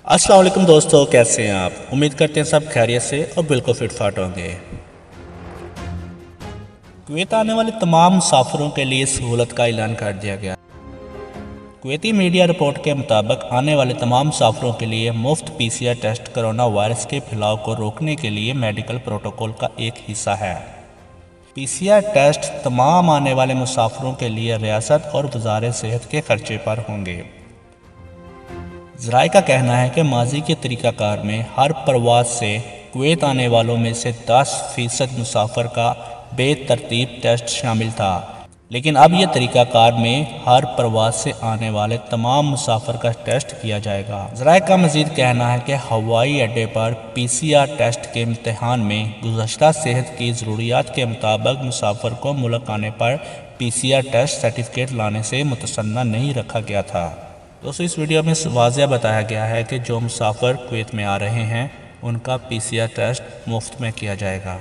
अस्सलाम वालेकुम दोस्तों, कैसे हैं आप। उम्मीद करते हैं सब खैरियत से और बिल्कुल फिट फाट होंगे। कुवैत आने वाले तमाम मुसाफिरों के लिए सहूलत का ऐलान कर दिया गया। कुवैती मीडिया रिपोर्ट के मुताबिक आने वाले तमाम मुसाफिरों के लिए मुफ्त पीसीआर टेस्ट कोरोना वायरस के फैलाव को रोकने के लिए मेडिकल प्रोटोकॉल का एक हिस्सा है। पीसीआर टेस्ट तमाम आने वाले मुसाफिरों के लिए रियासत और वज़ारत सेहत के खर्चे पर होंगे। ज़राए का कहना है कि माजी के तरीक़ाकार में हर परवाज़ से कुवैत आने वालों में से 10% मुसाफिर का बेतरतीब टेस्ट शामिल था, लेकिन अब यह तरीक़ाकार में हर परवाज़ से आने वाले तमाम मुसाफिर का टेस्ट किया जाएगा। ज़राए का मज़ीद कहना है कि हवाई अड्डे पर पीसीआर टेस्ट के इम्तहान में गुज़श्ता सेहत की ज़रूरियात के मुताबिक मुसाफिर को मुल्क आने पर पीसीआर टेस्ट सर्टिफिकेट लाने से मुतसन्ना नहीं रखा गया था। दोस्तों, इस वीडियो में वाज़ेह बताया गया है कि जो मुसाफिर कुवैत में आ रहे हैं उनका पीसीआर टेस्ट मुफ्त में किया जाएगा।